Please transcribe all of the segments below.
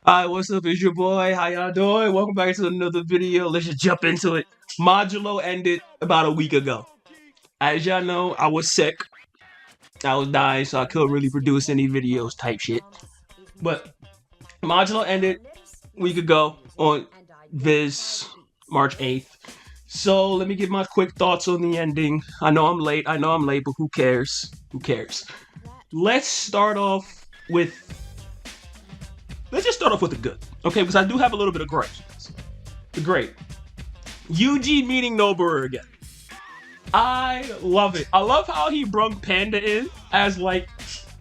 Hi, what's up? It's your boy. How y'all doing? Welcome back to another video. Let's just jump into it. Modulo ended about a week ago. As y'all know, I was sick. I was dying, so I couldn't really produce any videos type shit. But Modulo ended a week ago on this March 8th. So let me give my quick thoughts on the ending. I know I'm late, but who cares? Who cares? Let's start off with let's just start off with the good. Okay, because I do have a little bit of gripes. The great. Yuji meeting Nobara again. I love it. I love how he brung Panda in as like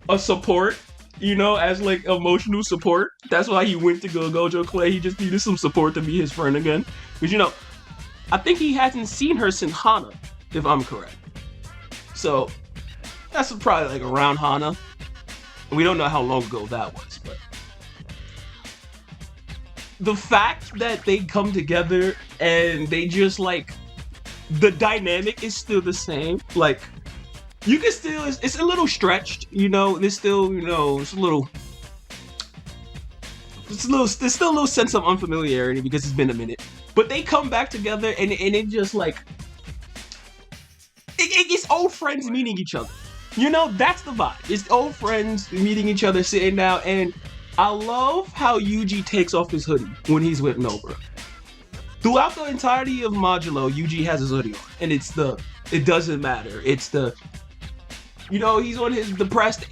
a support, as like emotional support. That's why he went to go Gojo Clay. He just needed some support to be his friend again. Because I think he hasn't seen her since Hana, if I'm correct. So that's probably like around Hana. We don't know how long ago that was, but the fact that they come together and they just like the dynamic is still the same. Like you can still it's a little stretched, there's still, there's still a little sense of unfamiliarity because it's been a minute. But they come back together and it just like it's old friends meeting each other. That's the vibe. It's old friends meeting each other, sitting down, and I love how Yuji takes off his hoodie when he's with Nobara. Throughout the entirety of Modulo, Yuji has his hoodie on, and it doesn't matter. It's he's on his depressed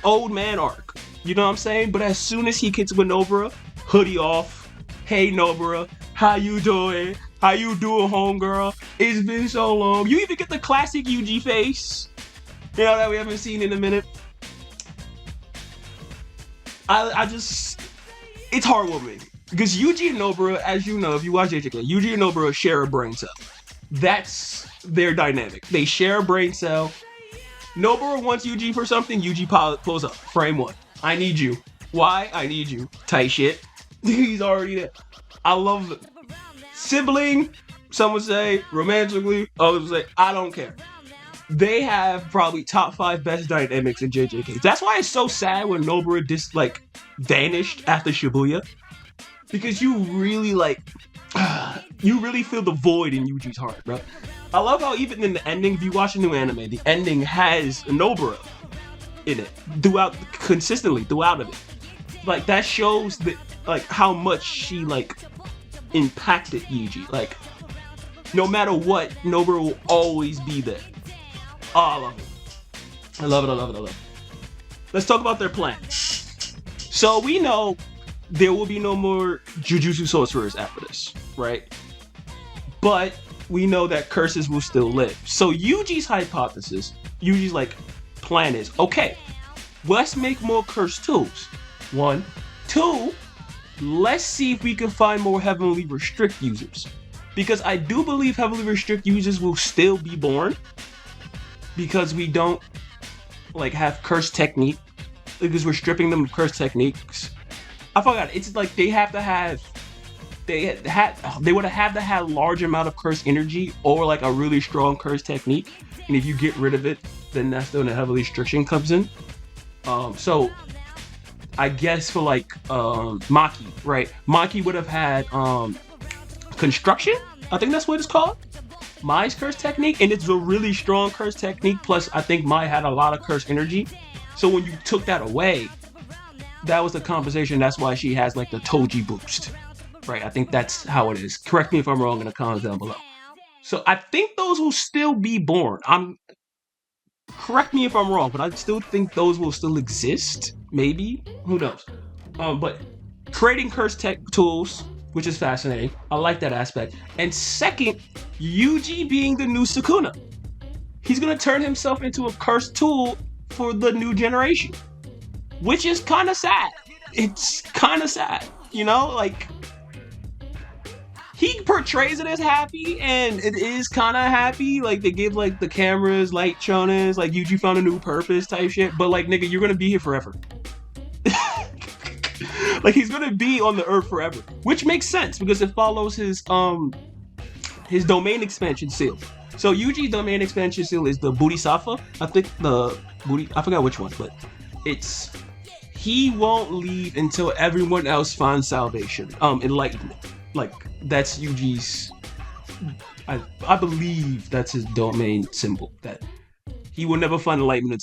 old man arc. You know what I'm saying? But as soon as he gets with Nobara, hoodie off. Hey Nobara, how you doing? How you doing, homegirl? It's been so long. You even get the classic Yuji face, that we haven't seen in a minute. It's heartwarming. Because Yuji and Nobara, as you know, if you watch JJK, Yuji and Nobara share a brain cell. That's their dynamic. They share a brain cell. Nobara wants Yuji for something, Yuji pulls up. Frame one. I need you. Why? I need you. Tight shit. He's already there. I love it. Sibling, some would say, romantically, others would say, I don't care. They have probably top 5 best dynamics in JJK. That's why it's so sad when Nobara vanished after Shibuya. Because you really you really feel the void in Yuji's heart, bro. I love how even in the ending, if you watch a new anime, the ending has Nobara in it consistently throughout of it. Like that shows that how much she impacted Yuji. Like no matter what, Nobara will always be there. Oh, I love it. I love it. I love it. I love it. Let's talk about their plan. So we know there will be no more Jujutsu sorcerers after this, right? But we know that curses will still live. So Yuji's plan is, okay, let's make more curse tools. 1. 2, let's see if we can find more heavily restrict users. Because I do believe heavily restrict users will still be born. Because we don't have curse technique. Because we're stripping them of curse techniques. I forgot. It's like they would have to have large amount of curse energy or like a really strong curse technique. And if you get rid of it, then that's when the heavily restriction comes in. So I guess for Maki, right? Maki would have had construction. I think that's what it's called. Mai's curse technique, and it's a really strong curse technique. Plus, I think Mai had a lot of curse energy. So when you took that away, that was the compensation. That's why she has the Toji boost, right? I think that's how it is. Correct me if I'm wrong in the comments down below. So I think those will still be born. Correct me if I'm wrong, but I still think those will still exist. Maybe, who knows? But creating curse tech tools, which is fascinating. I like that aspect. And second, Yuji being the new Sukuna. He's gonna turn himself into a cursed tool for the new generation. Which is kind of sad. It's kind of sad, he portrays it as happy, and it is kind of happy. They give the cameras light shonens, Yuji found a new purpose type shit. But nigga, you're gonna be here forever. He's gonna be on the earth forever, which makes sense because it follows his domain expansion seal. So Yuji's domain expansion seal is the Bodhisattva. I think I forgot which one, but he won't leave until everyone else finds salvation. Enlightenment. Like, that's Yuji's. I believe that's his domain symbol. That he will never find enlightenment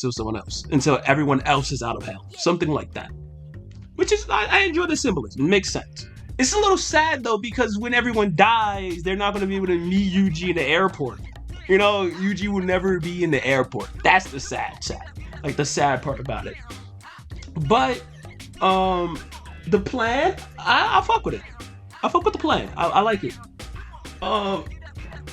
until everyone else is out of hell. Something like that. Which is, I enjoy the symbolism. It makes sense. It's a little sad though, because when everyone dies, they're not going to be able to meet Yuji in the airport. You know, Yuji will never be in the airport. That's the sad. Like, the sad part about it. But, the plan, I fuck with it. I fuck with the plan. I like it.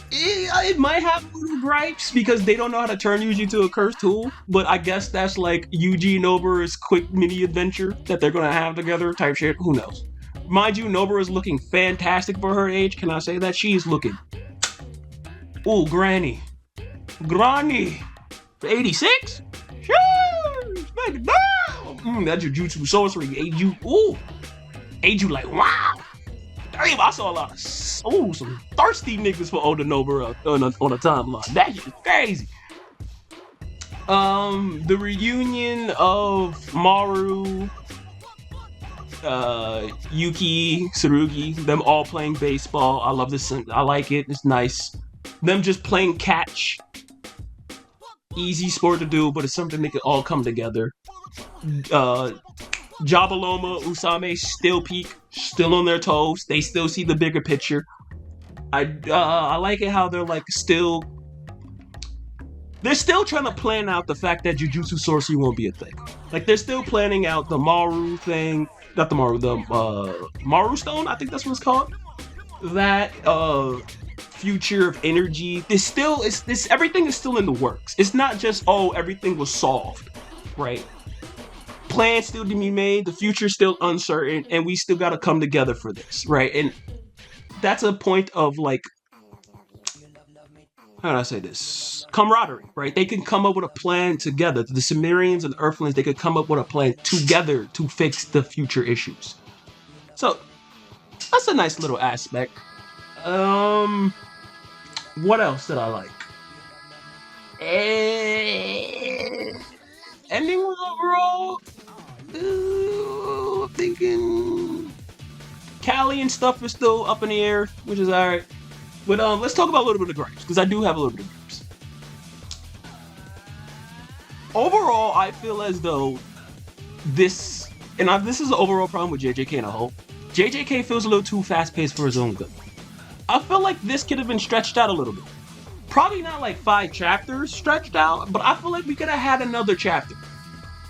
It might have little gripes because they don't know how to turn Yuji to a cursed tool, but I guess that's like Yuji and Nobura's quick mini adventure that they're gonna have together type shit. Who knows? Mind you, Nobura is looking fantastic for her age. Can I say that? She's looking. Ooh, Granny. For 86? Sure! Smack it down! That Jujutsu sorcery age you. Ooh! Age you like, wow! Damn, I saw a lot of some thirsty niggas for older Nobura on a timeline. That shit is crazy. The reunion of Maru, Yuki, Tsurugi, them all playing baseball. I love this. I like it. It's nice. Them just playing catch. Easy sport to do, but it's something they can all come together. Jabaloma, Usame still peak, still on their toes. They still see the bigger picture. I like it how they're like still trying to plan out the fact that Jujutsu sorcery won't be a thing. Like, they're still planning out the Maru thing, not the Maru, the Maru Stone, I think that's what it's called. That future of energy. Everything is still in the works. It's not just, oh, everything was solved, right? Plans still to be made, the future's still uncertain, and we still gotta come together for this, right? And that's a point of, like, how do I say this? Camaraderie, right? They can come up with a plan together. The Cimmerians and the Earthlings, they could come up with a plan together to fix the future issues. So, that's a nice little aspect. What else did I like? Ending was overall, I'm thinking Callie and stuff is still up in the air, which is alright. But let's talk about a little bit of gripes, because I do have a little bit of gripes. Overall, I feel as though this is an overall problem with JJK in a whole. JJK feels a little too fast-paced for his own good. I feel like this could have been stretched out a little bit. Probably not like 5 chapters stretched out, but I feel like we could have had another chapter.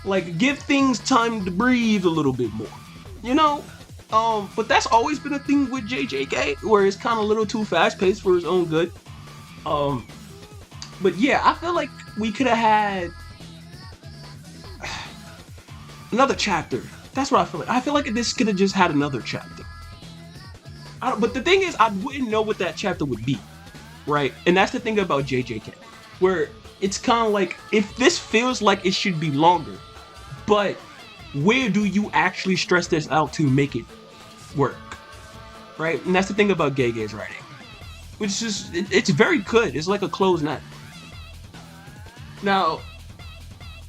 Like, give things time to breathe a little bit more. You know? But that's always been a thing with JJK, where it's kind of a little too fast-paced for his own good. But yeah, I feel like we could have had another chapter. That's what I feel like. I feel like this could have just had another chapter. But the thing is, I wouldn't know what that chapter would be, right? And that's the thing about JJK, where it's kind of like, if this feels like it should be longer, but where do you actually stress this out to make it work, right? And that's the thing about Gege's writing, which is, it's very good. It's like a closed net. Now,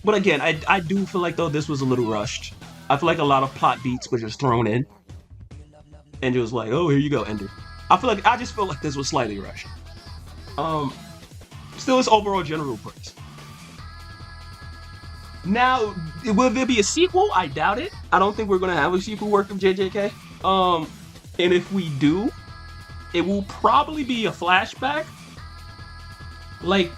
but again, I do feel like, though, this was a little rushed. I feel like a lot of plot beats were just thrown in, and it was like, oh, here you go, Ender. I just feel like this was slightly rushed. Still, it's overall general praise. Now, will there be a sequel? I doubt it. I don't think we're gonna have a sequel work of JJK. And if we do, it will probably be a flashback, like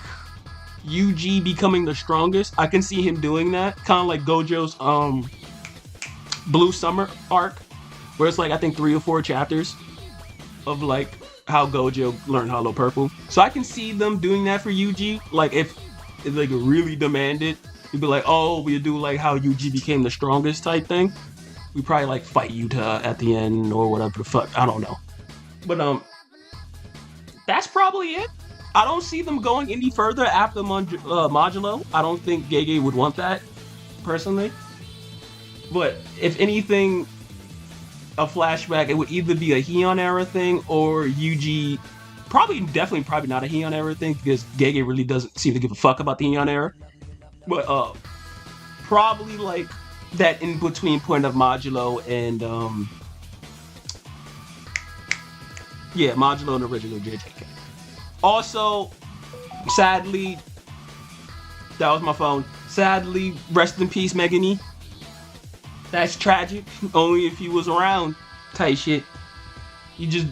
Yuji becoming the strongest. I can see him doing that, kind of like Gojo's Blue Summer arc, where it's like, I think 3 or 4 chapters of like how Gojo learned Hollow Purple. So I can see them doing that for Yuji. Like, if it like really demanded, you'd be like, oh, we'll do like how Yuji became the strongest type thing. We probably like fight Yuta at the end or whatever the fuck. I don't know. But that's probably it. I don't see them going any further after Modulo. I don't think Gege would want that, personally. But if anything, a flashback, it would either be a Heian era thing or Yuji. Probably not a Heian era thing, because Gege really doesn't seem to give a fuck about the Heian era. But probably like that in between point of Modulo and yeah, Modulo and original JJK. Also, sadly, that was my phone. Sadly, rest in peace, Megan E. That's tragic. Only if he was around, type shit. You just,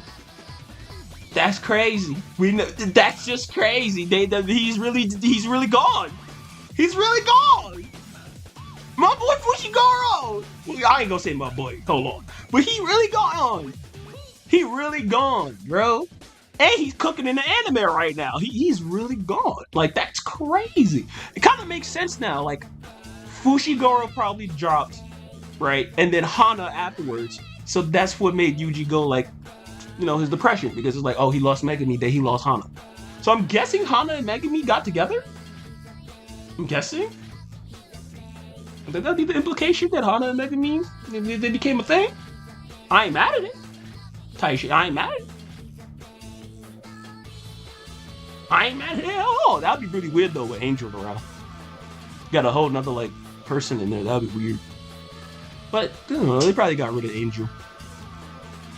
that's crazy. We know that's just crazy. He's really gone. He's really gone. My boy Fushiguro. I ain't gonna say my boy. Hold on, but he really gone. He really gone, bro. And he's cooking in the anime right now. He's really gone. Like, that's crazy. It kind of makes sense now. Like, Fushiguro probably dropped, right? And then Hana afterwards. So that's what made Yuji go, like, you know, his depression. Because it's like, oh, he lost Megami, then he lost Hana. So I'm guessing Hana and Megami got together? I'm guessing? Would that be the implication that Hana and Megami, they became a thing? I ain't mad at it. Taishi, I ain't mad at it. I ain't mad at it at all. That'd be really weird though with Angel around. Got a whole nother like person in there. That'd be weird. But I don't know, they probably got rid of Angel.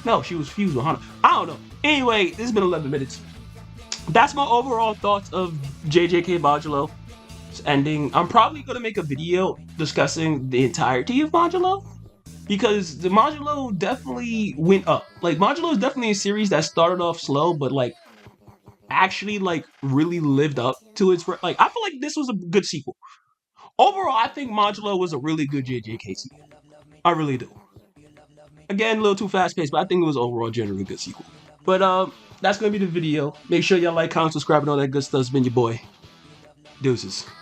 No, she was fused with Hana. I don't know. Anyway, this has been 11 minutes. That's my overall thoughts of JJK Modulo ending. I'm probably gonna make a video discussing the entirety of Modulo, because the Modulo definitely went up. Like, Modulo is definitely a series that started off slow, but like actually like really lived up to its like. I feel like this was a good sequel. Overall, I think Modulo was a really good JJK sequel. I really do. Again, a little too fast paced, but I think it was overall generally a good sequel. But that's gonna be the video. Make sure y'all like, comment, subscribe, and all that good stuff. It's been your boy. Deuces.